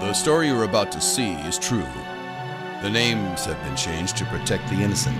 The story you're about to see is true. The names have been changed to protect the innocent.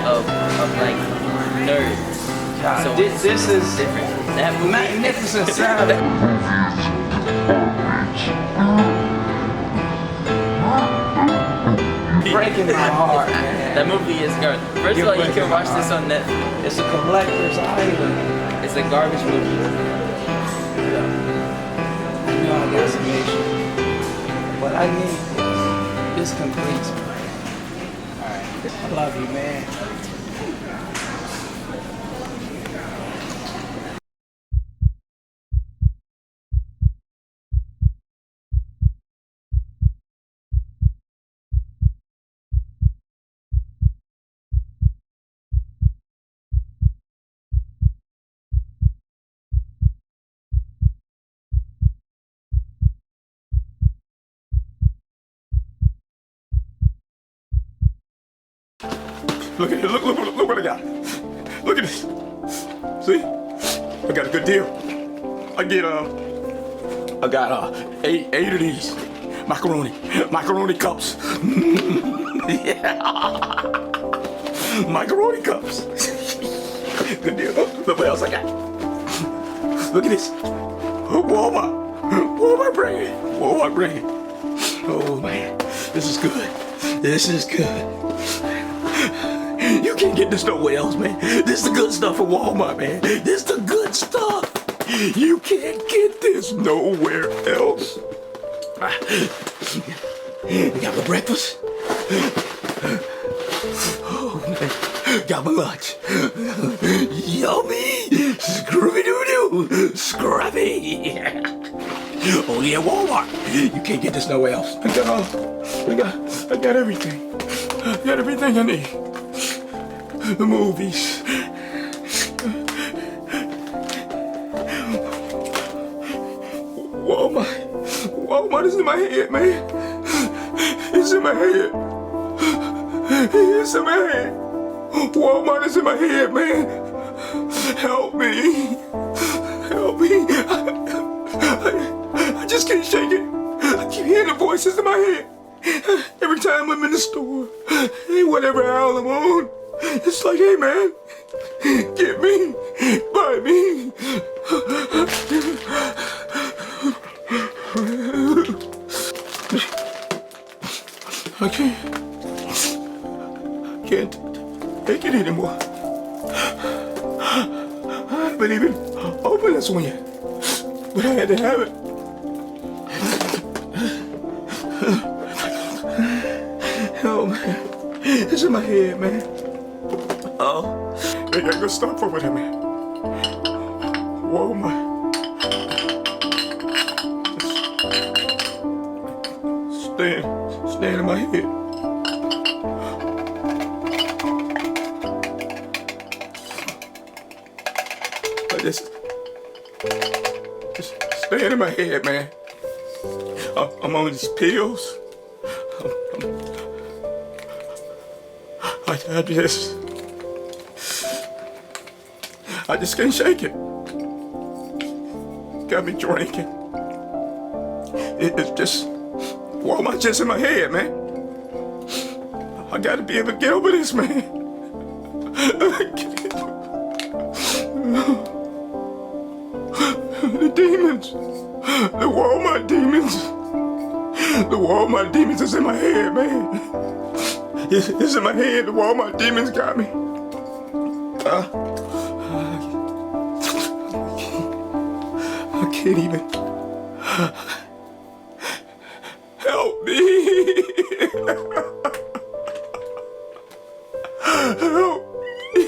Of like nerds. God, So this is different. That movie, magnificent sound. Breaking my heart, man. That movie is garbage. First of all, you can watch this on Netflix. It's a collector's item. It's a garbage movie. You know I got some issues, but I need this. This completes me. All right, I love you, man. Look at it, look what I got. Look at this. See? I got a good deal. I got eight of these macaroni cups. Yeah. Macaroni cups. Good deal. Look what else I got. Look at this. Walmart brand. Oh man, this is good. This is good. You can't get this nowhere else, man. This is the good stuff from Walmart, man. This is the good stuff. You can't get this nowhere else. Got my breakfast. Oh, man. Got my lunch. Yummy. Scrubby-doo-doo. Scrubby. Only at Walmart. You can't get this nowhere else. I got everything. I got everything I need. The movies. Walmart is in my head, man. It's in my my head. It's in my head. Walmart is in my head, man. Help me. Help me. I just can't shake it. I keep hearing the voices in my head. Every time I'm in the store, hey, whatever aisle I'm on, it's like, hey, man, get me, buy me. I can't take it anymore. I haven't even opened this one yet, but I had to have it. Oh man, it's in my head, man. Oh, I gotta go stop over there, man. Whoa, my. Staying in my head. I just staying in my head, man. I'm on these pills. I just can't shake it. Got me drinking. It's just Walmart just in my head, man. I gotta be able to get over this, man. The demons. The Walmart demons. The Walmart demons is in my head, man. It's in my head. The Walmart demons got me. I can't even. Help me. Help me.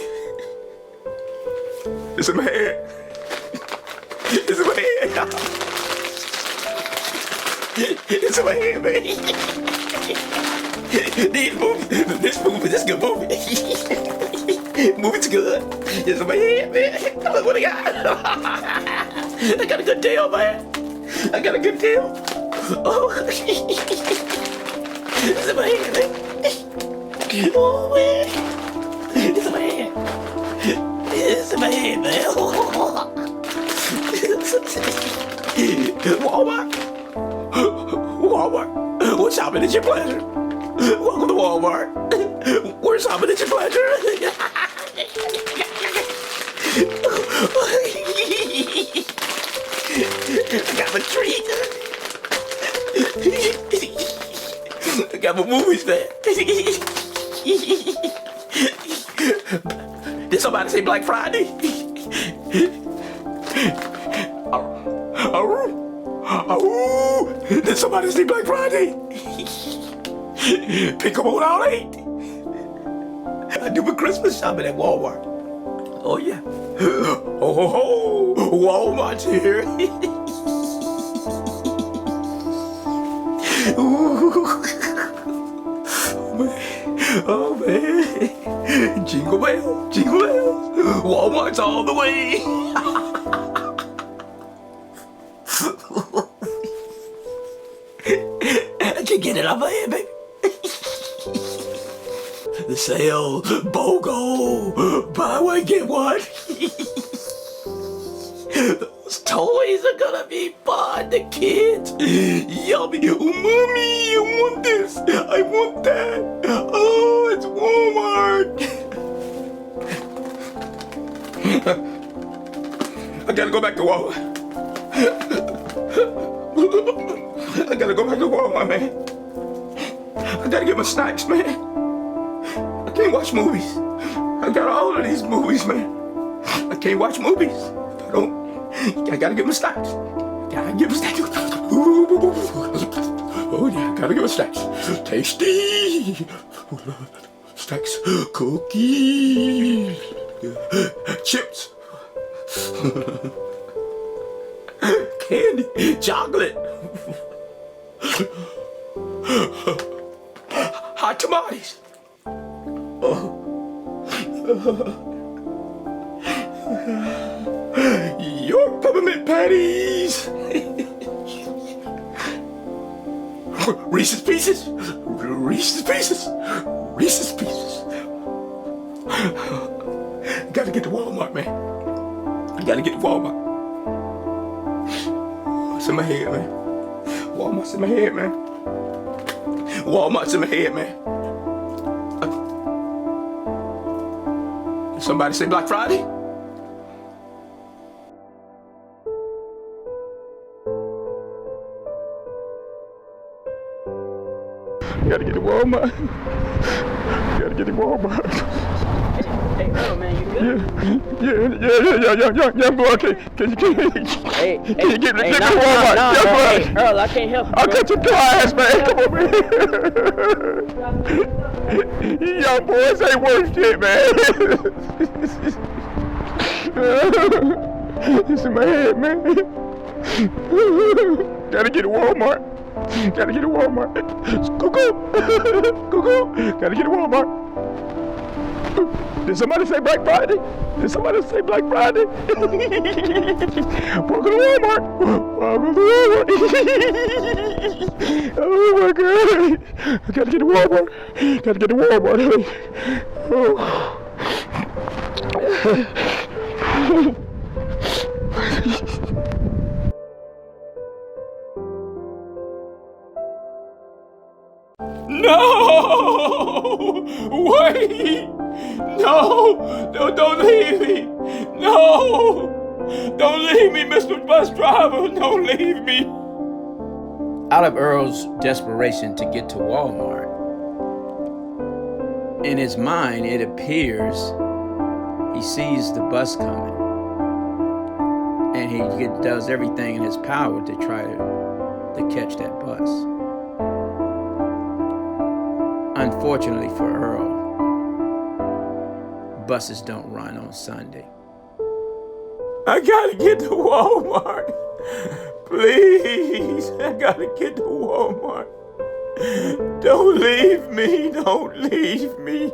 It's in my head. It's in my head. It's in my head, man. This movie, this good movie. Movie's good. It's in my head, man. Look what I got. I got a good deal, man. I got a good deal. Oh, it's in my head, man. Oh, man. It's in my head. It's in my head, man. Walmart. Walmart. We're shopping at your pleasure. Welcome to Walmart. We're shopping at your pleasure. I got my treat. I got my movies there. Did somebody say Black Friday? Did somebody say Black Friday? Pick up on all 8. I do my Christmas shopping at Walmart. Oh yeah. Oh ho ho! Walmart's here. Oh man. Jingle bells, jingle bells. Walmart's all the way. I can't get it off my head, baby. The sale, BOGO, buy one, get one. Those toys are gonna be fun, the kids. Yummy, oh, mommy, I want this, I want that. Oh, it's Walmart. I gotta go back to Walmart. I gotta go back to Walmart, man. I gotta get my snacks, man. I can't watch movies. I got all of these movies, man. I can't watch movies. I gotta get my snacks. Gotta get my snacks. Oh yeah, gotta get my snacks. Tasty. Snacks. Cookies. Chips. Candy. Chocolate. Hot tamales. Your peppermint patties. Reese's Pieces. Reese's Pieces. Reese's Pieces. Gotta get to Walmart, man. I gotta get to Walmart. It's in my head, man. Walmart's in my head, man. Walmart's in my head, man. Did somebody say Black Friday? Gotta get to Walmart. Gotta get to Walmart. Hey, Earl, man, you good? Yeah, boy. Can you get me to Walmart? Hey, Earl, I can't help you, I'll bro. cut your glass, man. Come on, man. You young boys ain't worth shit, man. It's in my head, man. Gotta get to Walmart. Gotta get to Walmart. Cuckoo. Cuckoo. Gotta get to Walmart. Did somebody say Black Friday? Did somebody say Black Friday? Welcome to Walmart. Welcome to Walmart. Oh my God. I gotta get to Walmart. Gotta get to Walmart. Oh. No! Wait! No! No, don't leave me! No! Don't leave me, Mr. Bus Driver! Don't leave me! Out of Earl's desperation to get to Walmart, in his mind, it appears he sees the bus coming. And he does everything in his power to try to catch that bus. Unfortunately for Earl, buses don't run on Sunday. I gotta get to Walmart. Please, I gotta get to Walmart. Don't leave me, don't leave me.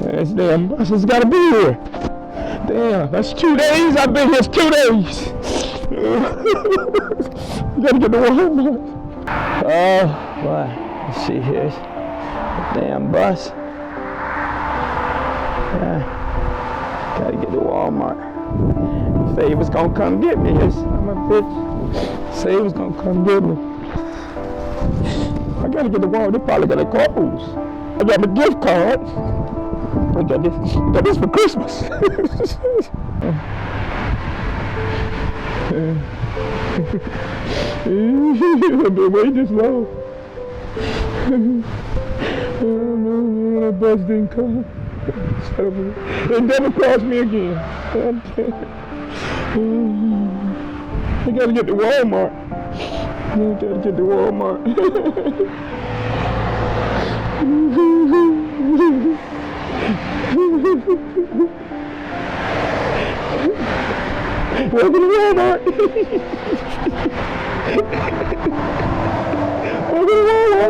This damn bus has gotta be here. Damn, that's 2 days. I've been here 2 days. You gotta get to Walmart. Oh, boy. Let's see here. Damn bus. Yeah. Gotta get to Walmart. Say he was gonna come get me. Yes, I'm a bitch. Say he was gonna come get me. I gotta get to Walmart. They probably got a close. I got my gift card. I got this for Christmas. I've been waiting this long. Oh, that bus didn't come. It never crossed me again. I gotta get to Walmart. I gotta get to Walmart. Welcome to Walmart. Welcome to Walmart.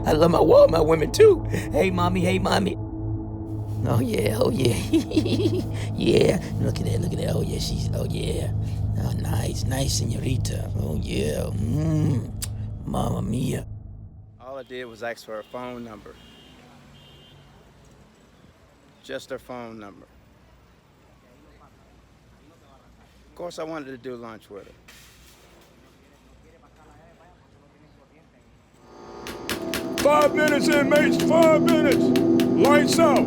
I love my Walmart women too. Hey mommy, hey mommy. Oh yeah, oh yeah. Yeah, look at that, oh yeah, oh yeah. Oh nice, señorita. Oh yeah, mamma mia. All I did was ask for her phone number. Just her phone number. Of course I wanted to do lunch with her. "5 minutes, inmates, 5 minutes. Lights out.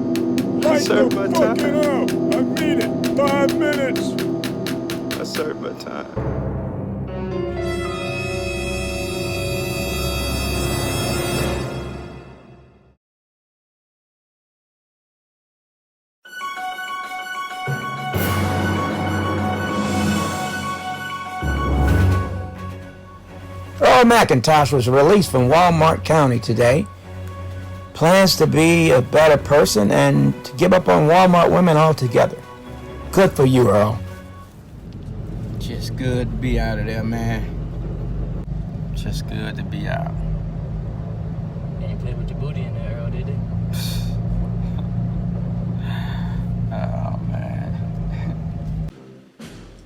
Lights the fucking out. I mean it. 5 minutes. I served my time. Earl Macintosh was released from Walmart County today. Plans to be a better person and to give up on Walmart women altogether. Good for you, Earl. Just good to be out of there, man. Just good to be out. They ain't play with your booty in there, Earl, did they? Oh, man.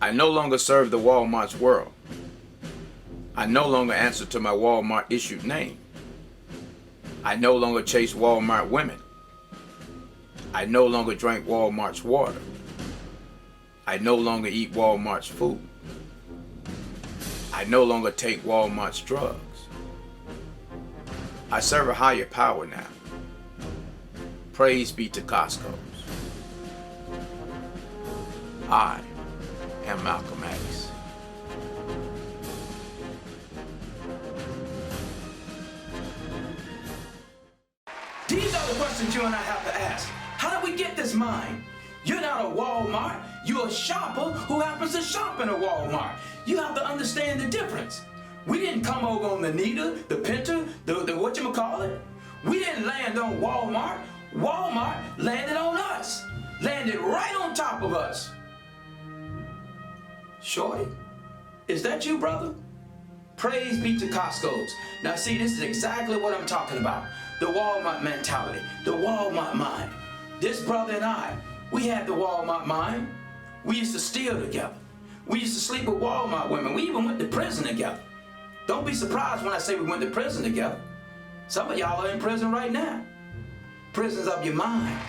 I no longer serve the Walmart's world. I no longer answer to my Walmart issued name. I no longer chase Walmart women. I no longer drink Walmart's water. I no longer eat Walmart's food. I no longer take Walmart's drugs. I serve a higher power now. Praise be to Costco's. I am Malcolm X. These are the questions you and I have to ask. How do we get this mind? You're not a Walmart. You're a shopper who happens to shop in a Walmart. You have to understand the difference. We didn't come over on the Nita, the Pinter, the whatchamacallit. We didn't land on Walmart. Walmart landed on us. Landed right on top of us. Shorty, is that you, brother? Praise be to Costco's. Now see, this is exactly what I'm talking about. The Walmart mentality, the Walmart mind. This brother and I, we had the Walmart mind. We used to steal together. We used to sleep with Walmart women. We even went to prison together. Don't be surprised when I say we went to prison together. Some of y'all are in prison right now. Prisons of your mind.